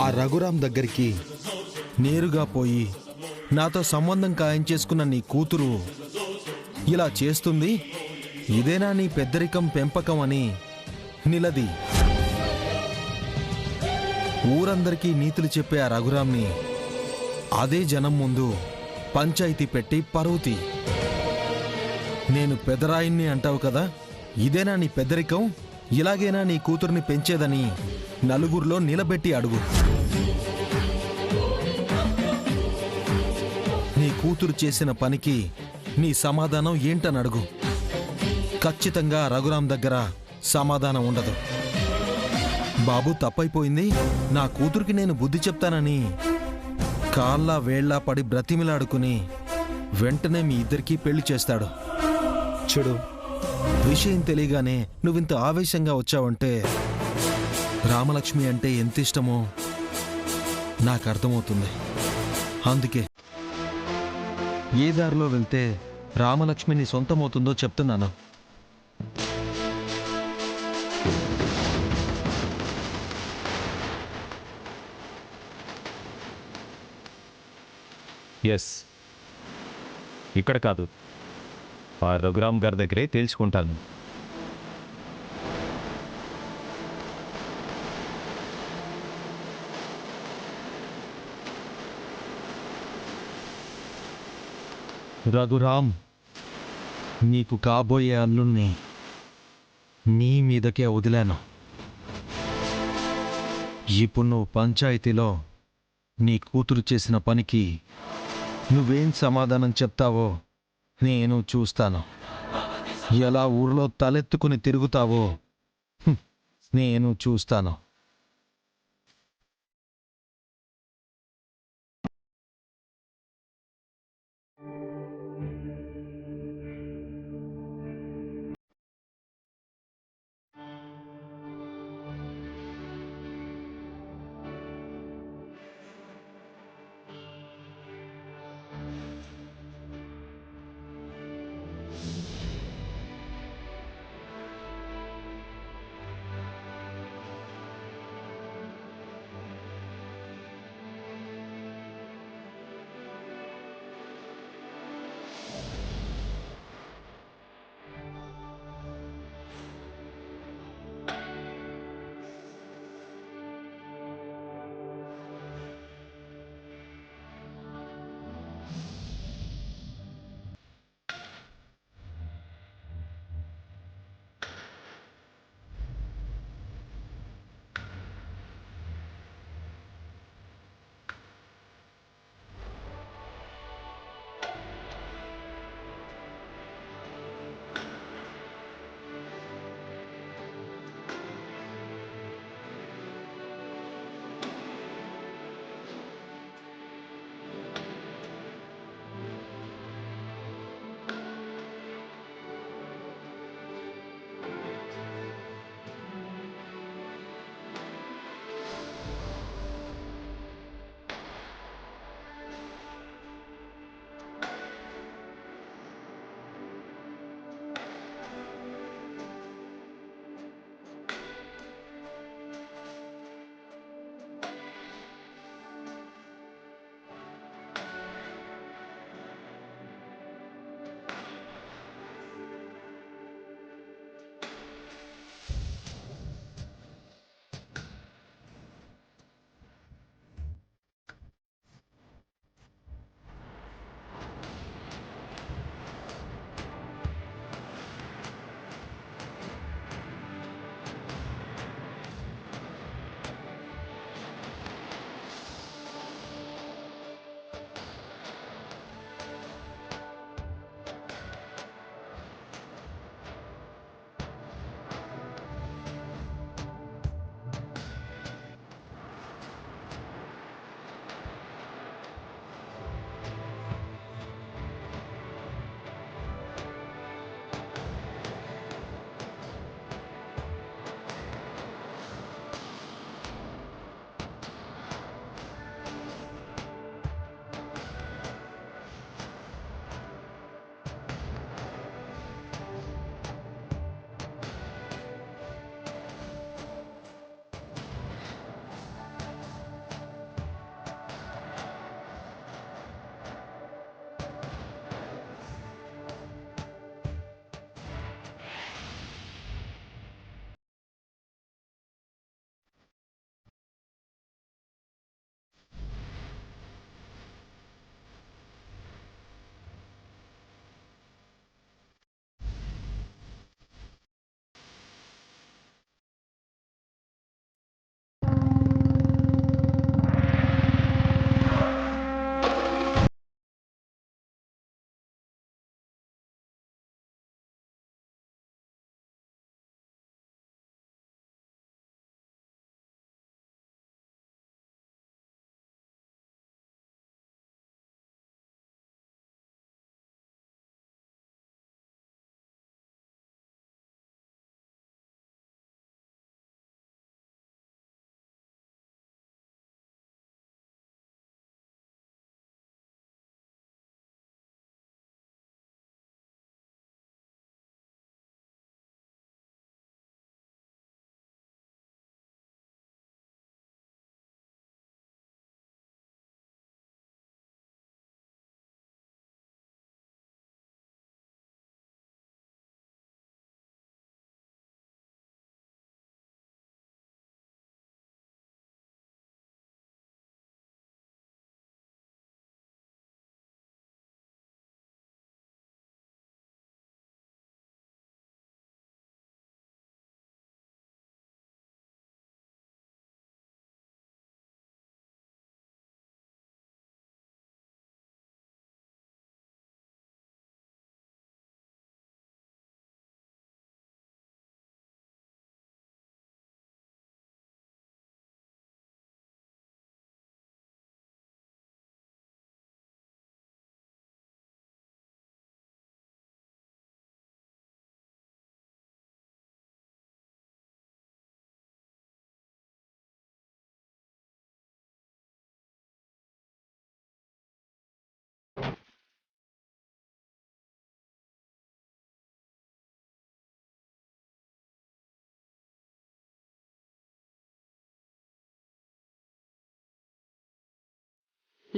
ఆ రఘురాం దగ్గరికి నేరుగా పోయి నాతో సంబంధం ఖాయం చేసుకున్న నీ కూతురు ఇలా చేస్తుంది, ఇదేనా నీ పెద్దరికం పెంపకం అని నిలది. ఊరందరికీ నీతులు చెప్పే ఆ రఘురాంని అదే జనం ముందు పంచాయతీ పెట్టి పరువుతి. నేను పెదరాయిన్ని అంటావు కదా, ఇదేనా నీ పెద్దరికం, ఇలాగేనా నీ కూతుర్ని పెంచేదని నలుగురిలో నిలబెట్టి అడుగు. నీ కూతురు చేసిన పనికి నీ సమాధానం ఏంటని అడుగు. ఖచ్చితంగా రఘురాం దగ్గర సమాధానం ఉండదు. బాబు తప్పైపోయింది, నా కూతురికి నేను బుద్ధి చెప్తానని కాళ్ళ వేళ్లా పడి బ్రతిమిలాడుకుని వెంటనే మీ ఇద్దరికీ పెళ్లి చేస్తాడు. చూడు, విషయం తెలియగానే నువ్వింత ఆవేశంగా వచ్చావంటే రామలక్ష్మి అంటే ఎంత ఇష్టమో నాకు అర్థమవుతుంది. అందుకే ఏ దారిలో వెళ్తే రామలక్ష్మిని సొంతమవుతుందో చెప్తున్నాను. ఎస్, ఇక్కడ కాదు, ఆ రఘురామ్ గారి దగ్గరే తేల్చుకుంటాను. రఘురామ్, నీకు కాబోయే అల్లుణ్ణి నీ మీదకే వదిలాను. ఇప్పుడు నువ్వు పంచాయతీలో నీ కూతురు చేసిన పనికి నువ్వేం సమాధానం చెప్తావో నేను చూస్తాను. ఎలా ఊర్లో తలెత్తుకుని తిరుగుతావో నేను చూస్తాను.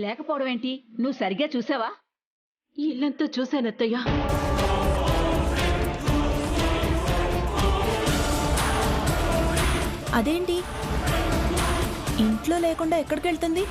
లేకపోవడం ఏంటి? నువ్వు సరిగ్గా చూసావా? ఇల్లంతా చూశానత్తయ్య. అదేంటి ఇంట్లో లేకుండా ఎక్కడికి వెళ్తుంది?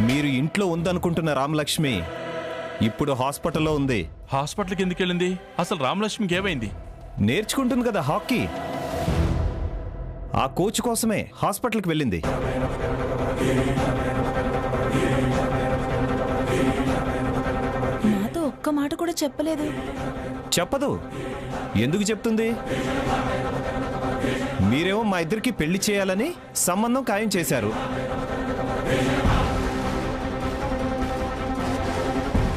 మీరు ఇంట్లో ఉందనుకుంటున్న రామలక్ష్మి ఇప్పుడు హాస్పిటల్లో ఉంది. హాస్పిటల్కి ఎందుకు వెళ్ళింది? అసలు రామలక్ష్మికి ఏమైంది? నేర్చుకుంటుంది కదా హాకీ. ఆ కోచ్ కోసమే హాస్పిటల్కి వెళ్ళింది. నాతో ఒక్క మాట కూడా చెప్పలేదు. చెప్పదు. ఎందుకు చెప్తుంది? మీరేమో మా ఇద్దరికి పెళ్లి చేయాలని సంబంధం ఖాయం చేశారు.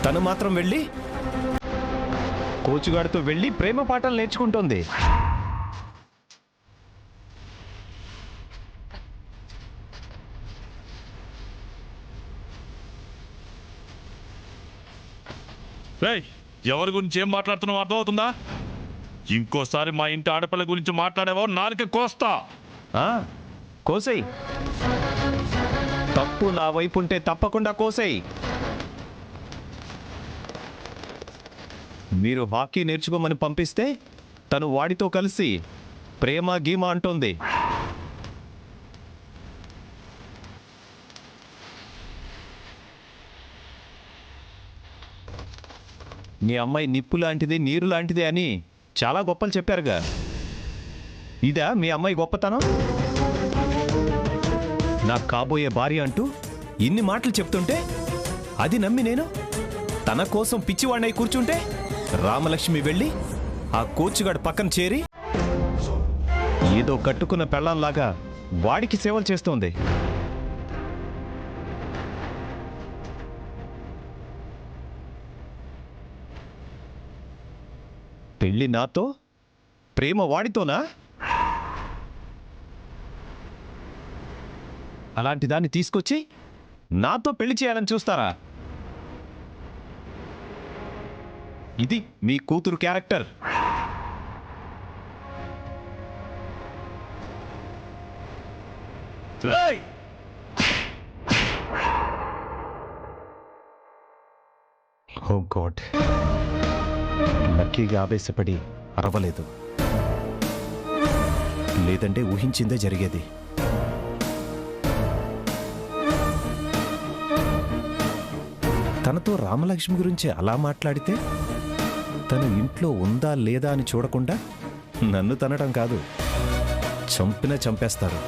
తను మాత్రం వెళ్ళి కోచుగాడితో వెళ్ళి ప్రేమ పాఠాలు నేర్చుకుంటోంది. రేయ్, ఎవరి గురించి ఏం మాట్లాడుతున్నావు అర్థమవుతుందా? ఇంకోసారి మా ఇంటి ఆడపిల్ల గురించి మాట్లాడేవో నాలుక కోస్తా. కోసేయ్. తప్పు నా వైపు ఉంటే తప్పకుండా కోసేయ్. మీరు హాకీ నేర్చుకోమని పంపిస్తే తను వాడితో కలిసి ప్రేమ గీమ అంటోంది. మీ అమ్మాయి నిప్పు లాంటిది, నీరు లాంటిది అని చాలా గొప్పలు చెప్పారుగా. ఇదా మీ అమ్మాయి గొప్పతనం? నాకు కాబోయే భార్య అంటూ ఇన్ని మాటలు చెప్తుంటే అది నమ్మి నేను తన కోసం పిచ్చివాడినై కూర్చుంటే రామలక్ష్మి వెళ్ళి ఆ కోచ్గాడు పక్కన చేరి ఏదో కట్టుకున్న పెళ్ళంలాగా వాడికి సేవలు చేస్తోంది. పెళ్ళి నాతో, ప్రేమ వాడితోనా? అలాంటి దాన్ని తీసుకొచ్చి నాతో పెళ్లి చేయాలని చూస్తారా? ఇది మీ కూతురు క్యారెక్టర్. ఓ గాడ్, లక్కీగా ఆవేశపడి అరవలేదు. లేదంటే ఊహించిందే జరిగేది. తనతో రామలక్ష్మి గురించి అలా మాట్లాడితే తను ఇంట్లో ఉందా లేదా అని చూడకుండా నన్ను తనడం కాదు, చంపినా చంపేస్తారు.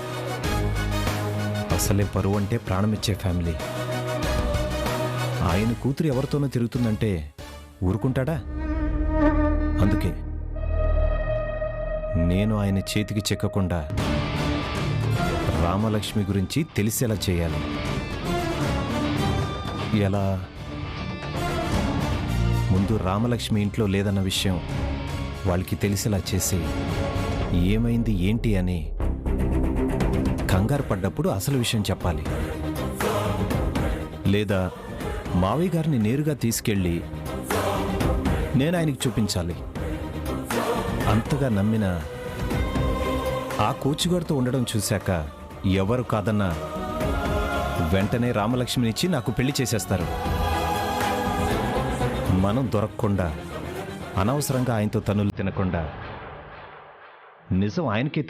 అసలే పరువు అంటే ప్రాణమిచ్చే ఫ్యామిలీ. ఆయన కూతురు ఎవరితోనో తిరుగుతుందంటే ఊరుకుంటాడా? అందుకే నేను ఆయన చేతికి చిక్కకుండా రామలక్ష్మి గురించి తెలిసేలా చేయాలి. ఎలా? ముందు రామలక్ష్మి ఇంట్లో లేదన్న విషయం వాళ్ళకి తెలిసేలా చేసి ఏమైంది ఏంటి అని కంగారు పడ్డప్పుడు అసలు విషయం చెప్పాలి. లేదా మావయ్య గారిని నేరుగా తీసుకెళ్ళి నేను ఆయనకి చూపించాలి. అంతగా నమ్మిన ఆ కోచ్గారితో ఉండడం చూశాక ఎవరు కాదన్నా వెంటనే రామలక్ష్మినిచ్చి నాకు పెళ్లి చేసేస్తారు. మనం దొరకకుండా అనవసరంగా ఆయనతో తన్నులు తినకుండా నిజం ఆయనకి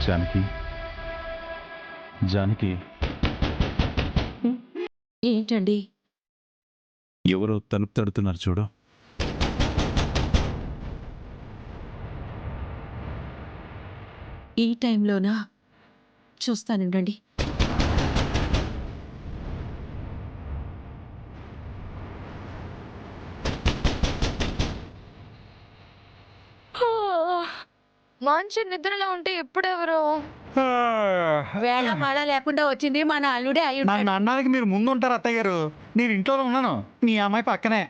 జానకి జానకి ఏంటండి? ఎవరో తలుపు తడుతున్నారు చూడు. ఈ టైంలోనా? చూస్తానండి. మంచి నిద్రలో ఉంటే ఎప్పుడెవరు వేళ మాడ లేకుండా వచ్చింది మన అల్లుడే అయి నన్ను అన్నానికి మీరు ముందు ఉంటారు అత్తయ్య గారు. నేను ఇంట్లో ఉన్నాను, మీ అమ్మాయి పక్కనే.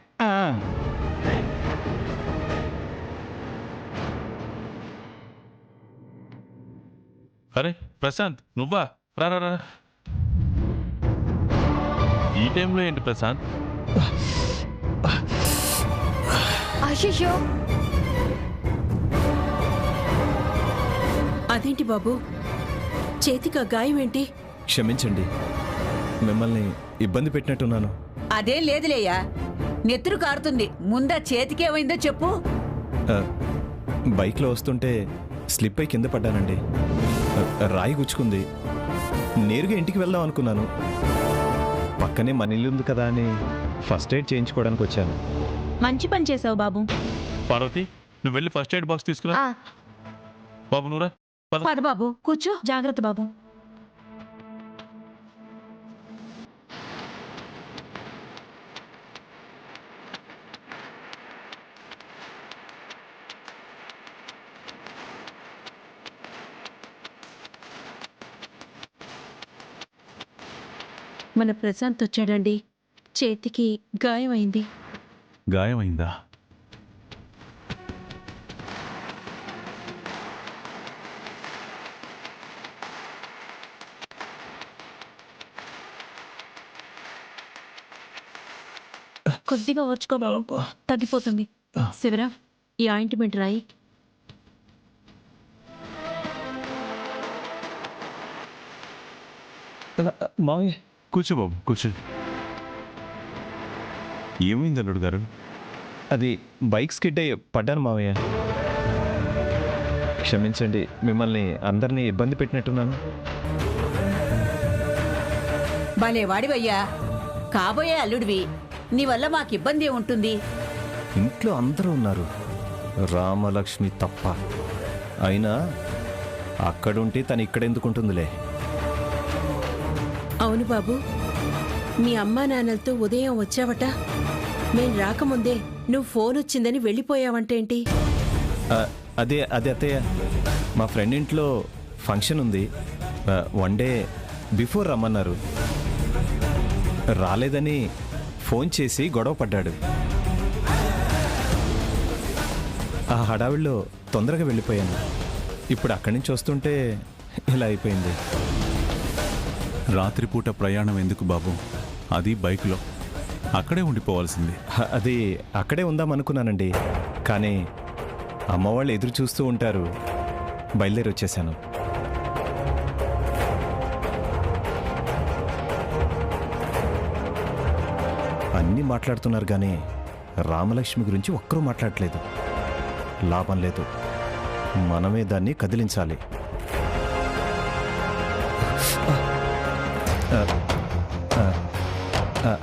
అరే ప్రశాంత్, నువ్వా? రా రా రా. ఈ టైంలో ఏంటి ప్రశాంత్? అయ్యో అదేంటి బాబు, చేతికి ఆ గాయం ఏంటి? క్షమించండి, మిమ్మల్ని ఇబ్బంది పెట్టినట్టున్నాను. అదేం లేదులేయ్యా, నెత్తురు కారుతుంది. ముందా చేతికేమైందో చెప్పు. ఆ, బైక్లో వస్తుంటే స్లిప్ అయి కింద పడ్డానండి. రాయి గుచ్చుకుంది. నేరుగా ఇంటికి వెళ్దాం అనుకున్నాను. పక్కనే మన ఇల్లు ఉంది కదా అని ఫస్ట్ ఎయిడ్ చేయించుకోవడానికి వచ్చాను. మంచి పని చేసావు బాబు. పార్వతి, నువ్వు వెళ్ళి ఫస్ట్ ఎయిడ్ బాక్స్ తీసుకురా. బాబు నువ్వురా. పద బాబు, కూర్చో. జాగ్రత్త బాబు. మన ప్రశాంత్ వచ్చాడండి. చేతికి గాయమైంది. గాయమైందా? కొద్దిగా ఓర్చుకో బాబు, తగ్గిపోతుంది. శివరాం, ఈ ఆయింట్మెంట్ రాయి. మామయ్య, కూర్చో బాబు, కూర్చో. ఏమైంది అల్లుడు గారు? అది బైక్ స్కిడ్ అయ్యి పడ్డాను మామయ్య. క్షమించండి, మిమ్మల్ని అందరినీ ఇబ్బంది పెట్టినట్టున్నాను. భలే వాడివయ్యా, కాబోయే అల్లుడివి. నీ వల్ల మాకు ఇబ్బంది ఉంటుంది. ఇంట్లో అందరూ ఉన్నారు, రామలక్ష్మి తప్ప. అయినా అక్కడుంటే తను ఇక్కడెందుకుంటుందిలే. అవును బాబు, మీ అమ్మా నాన్నలతో ఉదయం వచ్చావట. మేం రాకముందే నువ్వు ఫోన్ వచ్చిందని వెళ్ళిపోయావంటేంటి? అదే అత్తయ్య, మా ఫ్రెండ్ ఇంట్లో ఫంక్షన్ ఉంది. 1 డే బిఫోర్ రమ్మన్నారు. రాలేదని ఫోన్ చేసి గొడవ పడ్డాడు. ఆ హడావిడిలో తొందరగా వెళ్ళిపోయాను. ఇప్పుడు అక్కడి నుంచి వస్తుంటే ఇలా అయిపోయింది. రాత్రిపూట ప్రయాణం ఎందుకు బాబు? అది బైక్లో. అక్కడే ఉండిపోవాల్సింది. అది అక్కడే ఉందామనుకున్నానండి, కానీ అమ్మవాళ్ళు ఎదురు చూస్తూ ఉంటారు. బయలుదేరి వచ్చేసాను. అన్నీ మాట్లాడుతున్నారు కానీ రామలక్ష్మి గురించి ఒక్కరూ మాట్లాడట్లేదు. లాభం లేదు, మనమే దాన్ని కదిలించాలి.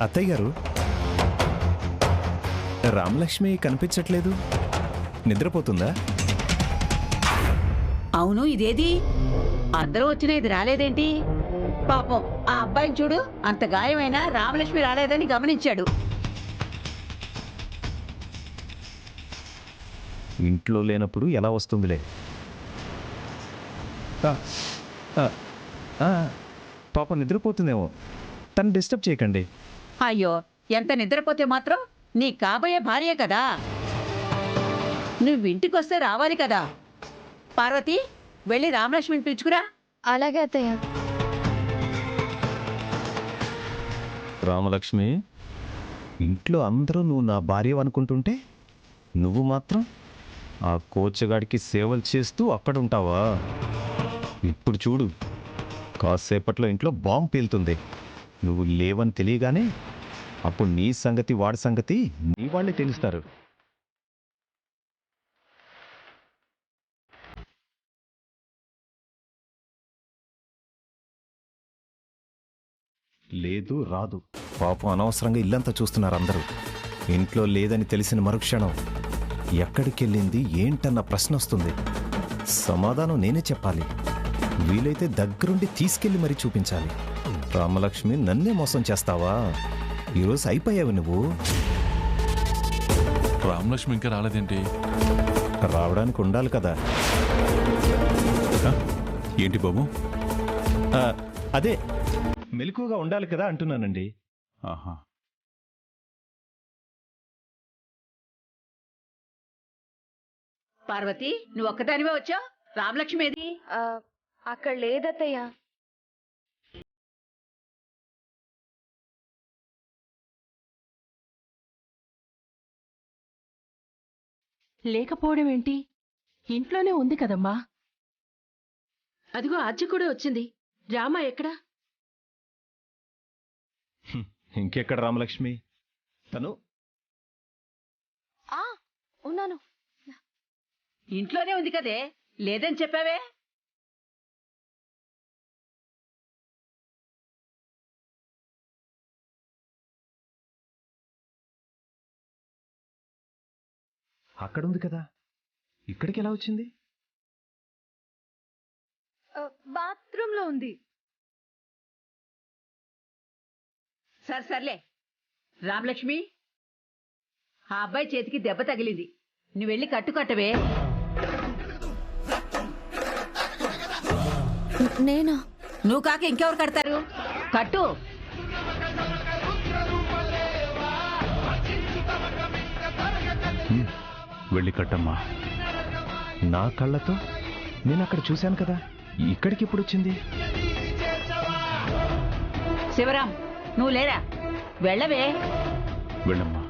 అత్తయ్య గారు, రామలక్ష్మి కనిపించట్లేదు. నిద్రపోతుందా? అవును, ఇదేది? అందరూ వచ్చినా ఇది రాలేదేంటి? పాపం ఆ అబ్బాయిని చూడు, అంత గాయమైనా రామలక్ష్మి రాలేదని గమనించాడు. ఇంట్లో లేనప్పుడు ఎలా వస్తుందిలే. పాప నిద్రపోతుందేమో, తను డిస్టర్బ్ చేయకండి. అయ్యో, ఎంత నిద్రపోతే మాత్రం? నీ కాబోయే భార్య కదా, నువ్వు ఇంటికొస్తే రావాలి కదా. పార్వతి, వెళ్ళి రామలక్ష్మిని పిలుచుకురా. అలాగే అత్తయ్య. రామలక్ష్మి, ఇంట్లో అందరూ నువ్వు నా భార్య అనుకుంటుంటే నువ్వు మాత్రం ఆ కోచగాడికి సేవలు చేస్తూ అక్కడ ఉంటావా? ఇప్పుడు చూడు, కాసేపట్లో ఇంట్లో బాంబు పేలుతుంది. నువ్వు లేవని తెలియగానే అప్పుడు నీ సంగతి వాడి సంగతి నీ వాళ్ళే తెలుస్తారు. లేదు రాదు. పాపం అనవసరంగా ఇల్లంతా చూస్తున్నారు అందరూ. ఇంట్లో లేదని తెలిసిన మరుక్షణం ఎక్కడికెళ్ళింది ఏంటన్న ప్రశ్న వస్తుంది. సమాధానం నేనే చెప్పాలి. వీలైతే దగ్గరుండి తీసుకెళ్లి మరీ చూపించాలి. రామలక్ష్మి నన్నే మోసం చేస్తావా? ఈరోజు అయిపోయావు నువ్వు. రామలక్ష్మి ఇంకా రాలేదేంటి? రావడానికి ఉండాలి కదా. ఏంటి బాబు? ఆ, అదే మెలకుగా ఉండాలి కదా అంటున్నానండి. ఆహా. పార్వతి, నువ్వు ఒక్కదానివే వచ్చావు? రామలక్ష్మి ఏది? అక్కడ లేదత్తయ్య. లేకపోవడం ఏంటి? ఇంట్లోనే ఉంది కదమ్మా. అదిగో అజ్జి కూడా వచ్చింది. రామా ఎక్కడా? ఇంకెక్కడ రామలక్ష్మి? తను ఉన్నాను. ఇంట్లోనే ఉంది కదే, లేదని చెప్పావే. అక్కడుంది కదా, ఇక్కడికి ఎలా వచ్చింది? బాత్రూమ్ లో ఉంది. సర్లే. రామలక్ష్మి, ఆ అబ్బాయి చేతికి దెబ్బ తగిలింది. నువ్వు వెళ్ళి కట్టుకట్టవే. నేనా? నువ్వు కాక ఇంకెవరు కడతారు? కట్టు. వెళ్ళి కట్టమ్మా. నా కళ్ళతో నేను అక్కడ చూశాను కదా, ఇక్కడికి ఇప్పుడు వచ్చింది? శివరాం, నువ్వు లేరా? వెళ్ళవే. వెళ్ళమ్మా.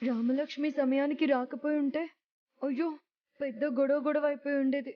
రామలక్ష్మి సమయానికి రాకపోయి ఉంటే అయ్యో పెద్ద గొడవ అయిపోయి ఉండేది.